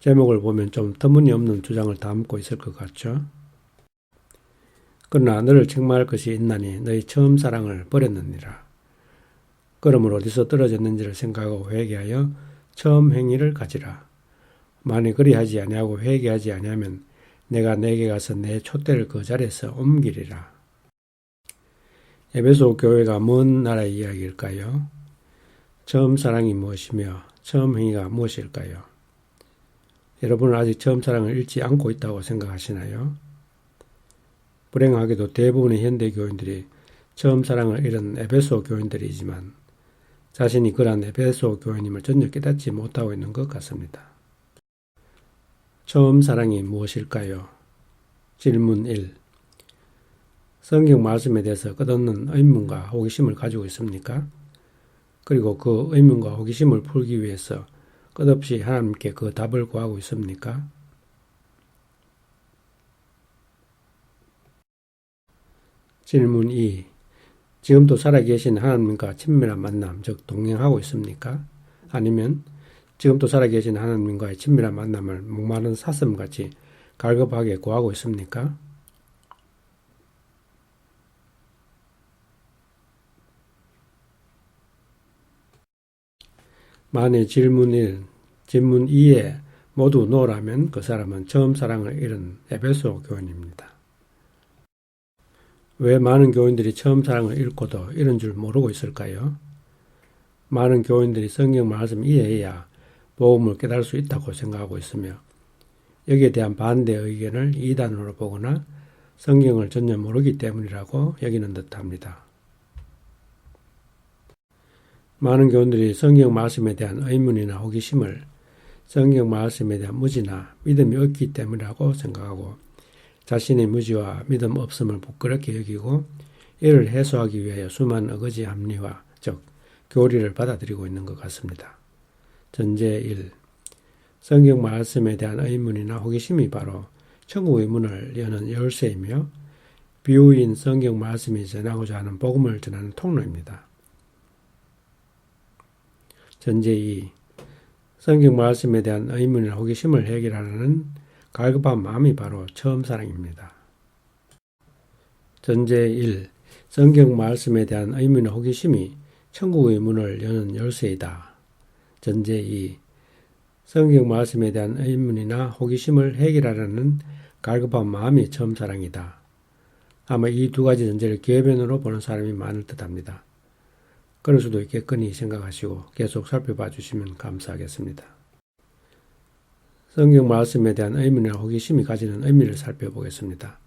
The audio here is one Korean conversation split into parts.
제목을 보면 좀 터무니없는 주장을 담고 있을 것 같죠. 그러나 너를 책망할 것이 있나니 너희 처음 사랑을 버렸느니라. 그러므로 어디서 떨어졌는지를 생각하고 회개하여 처음 행위를 가지라. 만일 그리하지 아니하고 회개하지 아니하면 내가 내게 가서 내 촛대를 그 자리에서 옮기리라. 에베소 교회가 먼 나라의 이야기일까요? 처음 사랑이 무엇이며 처음 행위가 무엇일까요? 여러분은 아직 처음 사랑을 잃지 않고 있다고 생각하시나요? 불행하게도 대부분의 현대 교인들이 처음 사랑을 잃은 에베소 교인들이지만 자신이 그러한 에베소 교인임을 전혀 깨닫지 못하고 있는 것 같습니다. 처음 사랑이 무엇일까요? 질문 1. 성경 말씀에 대해서 끝없는 의문과 호기심을 가지고 있습니까? 그리고 그 의문과 호기심을 풀기 위해서 끝없이 하나님께 그 답을 구하고 있습니까? 질문 2. 지금도 살아계신 하나님과 친밀한 만남, 즉 동행하고 있습니까? 아니면 지금도 살아계신 하나님과의 친밀한 만남을 목마른 사슴같이 갈급하게 구하고 있습니까? 만일 질문 1, 질문 2에 모두 노라면 그 사람은 처음 사랑을 잃은 에베소 교인입니다. 왜 많은 교인들이 처음 사랑을 잃고도 잃은 줄 모르고 있을까요? 많은 교인들이 성경 말씀을 이해해야 복음을 깨달을 수 있다고 생각하고 있으며 여기에 대한 반대 의견을 이단으로 보거나 성경을 전혀 모르기 때문이라고 여기는 듯합니다. 많은 교인들이 성경 말씀에 대한 의문이나 호기심을 성경 말씀에 대한 무지나 믿음이 없기 때문이라고 생각하고 자신의 무지와 믿음 없음을 부끄럽게 여기고 이를 해소하기 위하여 수많은 어거지 합리화, 즉 교리를 받아들이고 있는 것 같습니다. 전제 1. 성경 말씀에 대한 의문이나 호기심이 바로 천국의 문을 여는 열쇠이며 비유인 성경 말씀이 전하고자 하는 복음을 전하는 통로입니다. 전제 2. 성경 말씀에 대한 의문이나 호기심을 해결하는 갈급한 마음이 바로 처음 사랑입니다. 전제 1. 성경 말씀에 대한 의문이나 호기심이 천국의 문을 여는 열쇠이다. 전제 2. 성경 말씀에 대한 의문이나 호기심을 해결하려는 갈급한 마음이 처음 사랑이다. 아마 이 두 가지 전제를 궤변으로 보는 사람이 많을 듯합니다. 그럴 수도 있겠거니 생각하시고 계속 살펴봐 주시면 감사하겠습니다. 성경 말씀에 대한 의문이나 호기심이 가지는 의미를 살펴보겠습니다.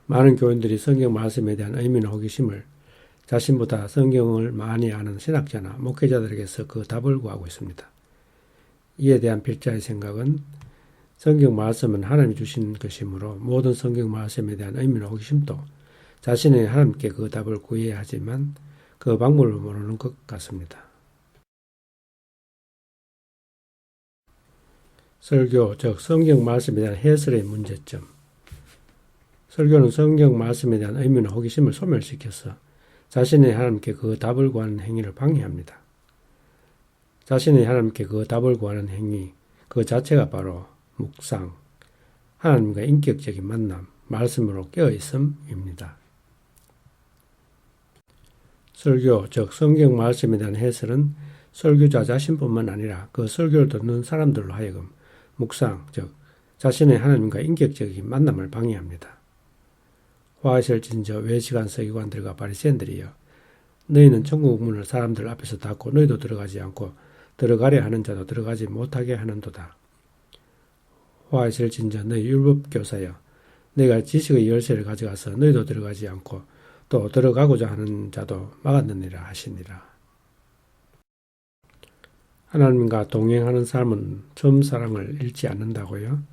많은 교인들이 성경 말씀에 대한 의문이나 호기심을 자신보다 성경을 많이 아는 신학자나 목회자들에게서 그 답을 구하고 있습니다. 이에 대한 필자의 생각은 성경 말씀은 하나님이 주신 것이므로 모든 성경 말씀에 대한 의미나 호기심도 자신의 하나님께 그 답을 구해야 하지만 그 방법을 모르는 것 같습니다. 설교, 즉 성경 말씀에 대한 해설의 문제점. 설교는 성경 말씀에 대한 의미나 호기심을 소멸시켜서 자신의 하나님께 그 답을 구하는 행위를 방해합니다. 자신의 하나님께 그 답을 구하는 행위, 그 자체가 바로 묵상, 하나님과 인격적인 만남, 말씀으로 깨어있음입니다. 설교, 즉 성경 말씀에 대한 해설은 설교자 자신뿐만 아니라 그 설교를 듣는 사람들로 하여금 묵상, 즉 자신의 하나님과 인격적인 만남을 방해합니다. 화하실진저 외시간 서기관들과 바리새인들이여 너희는 천국 문을 사람들 앞에서 닫고 너희도 들어가지 않고 들어가려 하는 자도 들어가지 못하게 하는도다. 화하실진저 너희 율법교사여 너희가 지식의 열쇠를 가져가서 너희도 들어가지 않고 또 들어가고자 하는 자도 막았느니라 하시니라. 하나님과 동행하는 삶은 처음 사랑을 잃지 않는다고요?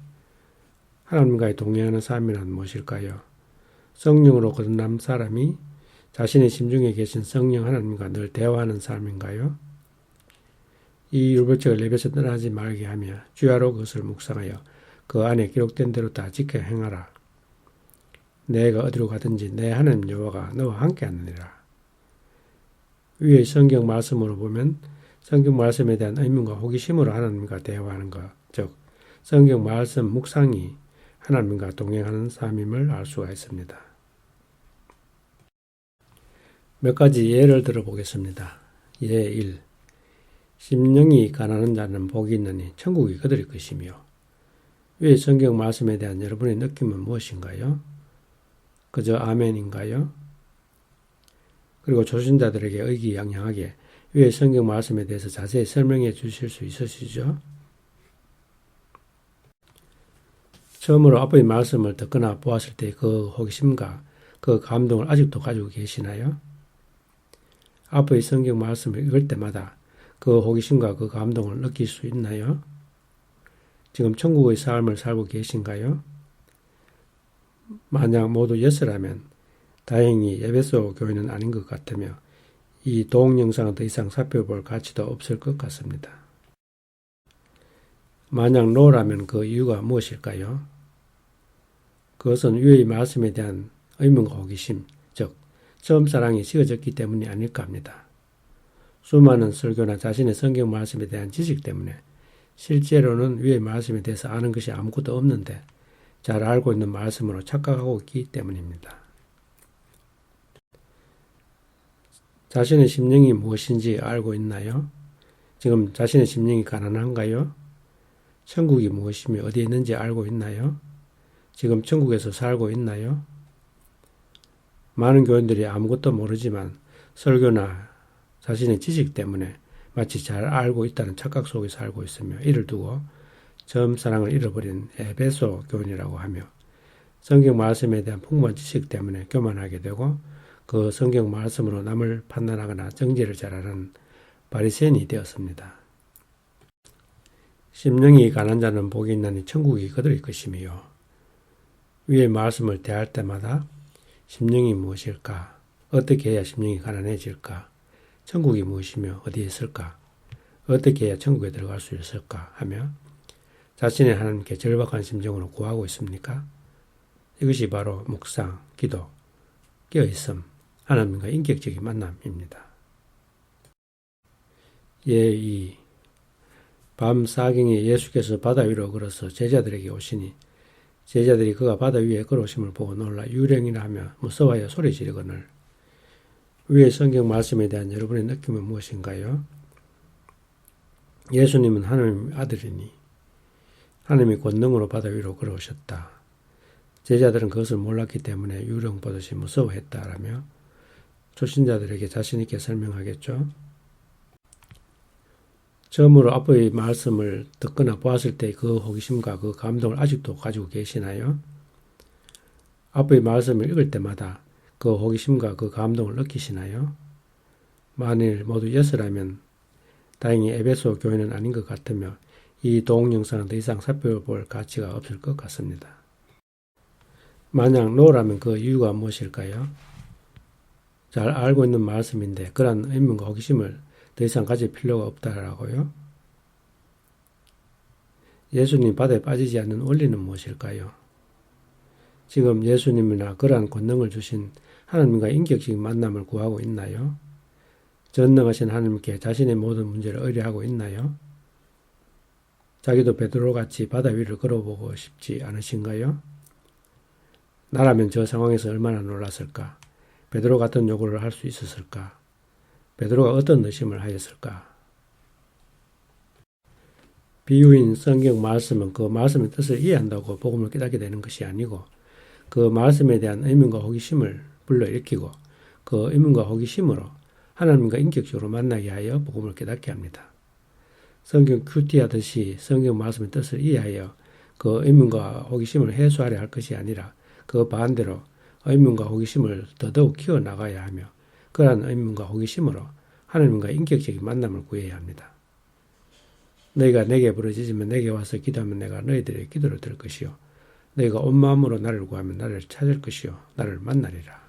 하나님과의 동행하는 삶이란 무엇일까요? 성령으로 거듭난 사람이 자신의 심중에 계신 성령 하나님과 늘 대화하는 삶인가요? 이 율법책을 내버려 떠나지 말게 하며 주야로 그것을 묵상하여 그 안에 기록된 대로 다 지켜 행하라. 내가 어디로 가든지 내 하나님 여호와가 너와 함께 하느니라. 위의 성경 말씀으로 보면 성경 말씀에 대한 의문과 호기심으로 하나님과 대화하는 것, 즉 성경 말씀 묵상이 하나님과 동행하는 삶임을 알 수가 있습니다. 몇 가지 예를 들어 보겠습니다. 예 1. 심령이 가난한 자는 복이 있느니 천국이 그들의 것이며. 위의 성경 말씀에 대한 여러분의 느낌은 무엇인가요? 그저 아멘인가요? 그리고 초신자들에게 의기양양하게 위의 성경 말씀에 대해서 자세히 설명해 주실 수 있으시죠? 처음으로 아버지의 말씀을 듣거나 보았을 때 그 호기심과 그 감동을 아직도 가지고 계시나요? 아버지의 성경 말씀을 읽을 때마다 그 호기심과 그 감동을 느낄 수 있나요? 지금 천국의 삶을 살고 계신가요? 만약 모두 예스라면 다행히 에베소 교회는 아닌 것 같으며 이 동영상은 더 이상 살펴볼 가치도 없을 것 같습니다. 만약 노라면 그 이유가 무엇일까요? 그것은 위의 말씀에 대한 의문과 호기심, 즉 처음 사랑이 식어졌기 때문이 아닐까 합니다. 수많은 설교나 자신의 성경 말씀에 대한 지식 때문에 실제로는 위의 말씀에 대해서 아는 것이 아무것도 없는데 잘 알고 있는 말씀으로 착각하고 있기 때문입니다. 자신의 심령이 무엇인지 알고 있나요? 지금 자신의 심령이 가난한가요? 천국이 무엇이며 어디에 있는지 알고 있나요? 지금 천국에서 살고 있나요? 많은 교인들이 아무것도 모르지만 설교나 자신의 지식 때문에 마치 잘 알고 있다는 착각 속에 살고 있으며 이를 두고 처음 사랑을 잃어버린 에베소 교인이라고 하며 성경 말씀에 대한 풍부한 지식 때문에 교만하게 되고 그 성경 말씀으로 남을 판단하거나 정죄를 잘하는 바리새인이 되었습니다. 심령이 가난한 자는 복이 있나니 천국이 그들의 것이며. 위의 말씀을 대할 때마다 심령이 무엇일까? 어떻게 해야 심령이 가난해질까? 천국이 무엇이며 어디에 있을까? 어떻게 해야 천국에 들어갈 수 있을까? 하며 자신의 하나님께 절박한 심정으로 구하고 있습니까? 이것이 바로 묵상, 기도, 깨어있음, 하나님과 인격적인 만남입니다. 예 2. 밤 사경에 예수께서 바다 위로 걸어서 제자들에게 오시니 제자들이 그가 바다 위에 걸어오심을 보고 놀라 유령이라 하며 무서워하여 소리 지르거늘. 위의 성경 말씀에 대한 여러분의 느낌은 무엇인가요? 예수님은 하나님의 아들이니 하나님의 권능으로 바다 위로 걸어오셨다. 제자들은 그것을 몰랐기 때문에 유령 보듯이 무서워했다라며 초신자들에게 자신있게 설명하겠죠. 처음으로 아버지의 말씀을 듣거나 보았을 때 그 호기심과 그 감동을 아직도 가지고 계시나요? 아버지의 말씀을 읽을 때마다 그 호기심과 그 감동을 느끼시나요? 만일 모두 예스라면 다행히 에베소 교회는 아닌 것 같으며 이 동영상은 더 이상 살펴볼 가치가 없을 것 같습니다. 만약 노라면 그 이유가 무엇일까요? 잘 알고 있는 말씀인데 그러한 의문과 호기심을 더 이상 가질 필요가 없다라고요? 예수님 바다에 빠지지 않는 원리는 무엇일까요? 지금 예수님이나 그러한 권능을 주신 하나님과 인격적인 만남을 구하고 있나요? 전능하신 하나님께 자신의 모든 문제를 의뢰하고 있나요? 자기도 베드로같이 바다 위를 걸어보고 싶지 않으신가요? 나라면 저 상황에서 얼마나 놀랐을까? 베드로 같은 요구를 할 수 있었을까? 베드로가 어떤 의심을 하였을까? 비유인 성경 말씀은 그 말씀의 뜻을 이해한다고 복음을 깨닫게 되는 것이 아니고 그 말씀에 대한 의문과 호기심을 불러일으키고 그 의문과 호기심으로 하나님과 인격적으로 만나게 하여 복음을 깨닫게 합니다. 성경 큐티하듯이 성경 말씀의 뜻을 이해하여 그 의문과 호기심을 해소하려 할 것이 아니라 그 반대로 의문과 호기심을 더더욱 키워나가야 하며 그러한 의문과 호기심으로 하나님과 인격적인 만남을 구해야 합니다. 너희가 내게 부르짖으면 내게 와서 기도하면 내가 너희들의 기도를 들을 것이요 너희가 온 마음으로 나를 구하면 나를 찾을 것이요 나를 만나리라.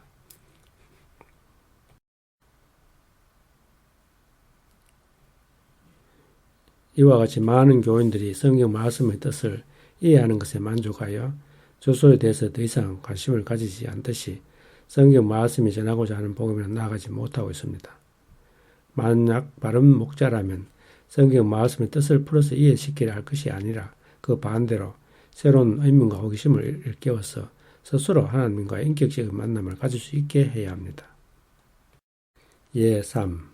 이와 같이 많은 교인들이 성경 말씀의 뜻을 이해하는 것에 만족하여 조소에 대해서 더 이상 관심을 가지지 않듯이 성경 말씀이 전하고자 하는 복음에 나아가지 못하고 있습니다. 만약 바른 목자라면 성경 말씀의 뜻을 풀어서 이해시키려 할 것이 아니라 그 반대로 새로운 의문과 호기심을 일깨워서 스스로 하나님과 인격적인 만남을 가질 수 있게 해야 합니다. 3.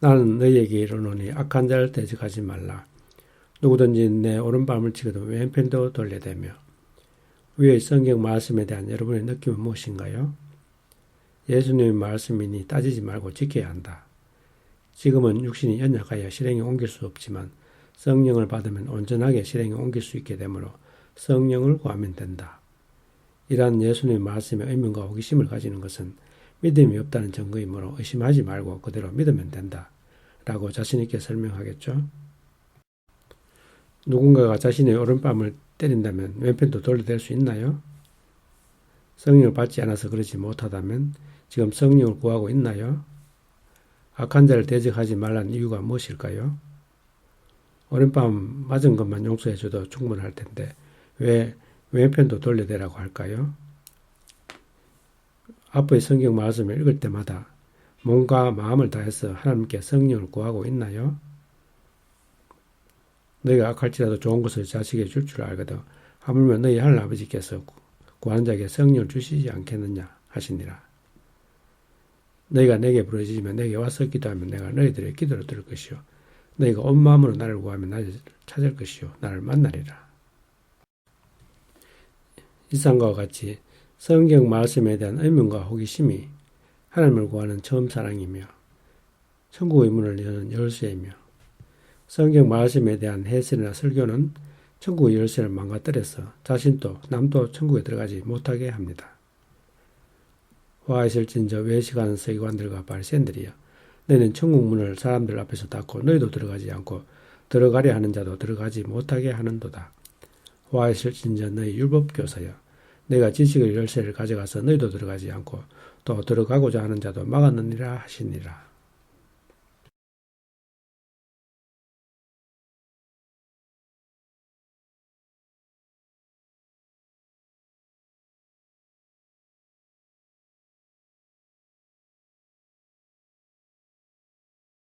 나는 너희에게 이르노니 악한 자를 대적하지 말라. 누구든지 내 오른밤을 치거든 왼편도 돌려대며. 위의 성경 말씀에 대한 여러분의 느낌은 무엇인가요? 예수님의 말씀이니 따지지 말고 지켜야 한다. 지금은 육신이 연약하여 실행에 옮길 수 없지만 성령을 받으면 온전하게 실행에 옮길 수 있게 되므로 성령을 구하면 된다. 이러한 예수님의 말씀에 의문과 호기심을 가지는 것은 믿음이 없다는 증거이므로 의심하지 말고 그대로 믿으면 된다. 라고 자신있게 설명하겠죠. 누군가가 자신의 오른밤을 때린다면 왼편도 돌려댈 수 있나요? 성령을 받지 않아서 그러지 못하다면 지금 성령을 구하고 있나요? 악한 자를 대적하지 말라는 이유가 무엇일까요? 오른밤 맞은 것만 용서해줘도 충분할 텐데 왜 왼편도 돌려대라고 할까요? 앞의 성경 말씀을 읽을 때마다 몸과 마음을 다해서 하나님께 성령을 구하고 있나요? 너희가 악할지라도 좋은 것을 자식에게 줄 줄 알거든 하물며 너희 하늘아버지께서 구하는 자에게 성령을 주시지 않겠느냐 하시니라. 너희가 내게 부르짖으면 내게 와서 기도하면 내가 너희들의 기도를 들을 것이요 너희가 온 마음으로 나를 구하면 나를 찾을 것이요 나를 만나리라. 이상과 같이 성경 말씀에 대한 의문과 호기심이 하나님을 구하는 처음 사랑이며 천국의 문을 여는 열쇠이며 성경 말씀에 대한 해설이나 설교는 천국의 열쇠를 망가뜨려서 자신도 남도 천국에 들어가지 못하게 합니다. 화하실진저 외식하는 서기관들과 바리새인들이여 너희는 천국 문을 사람들 앞에서 닫고 너희도 들어가지 않고 들어가려 하는 자도 들어가지 못하게 하는도다. 화하실진저 너희 율법교사여 내가 지식의 열쇠를 가져가서 너희도 들어가지 않고 또 들어가고자 하는 자도 막았느니라 하시니라.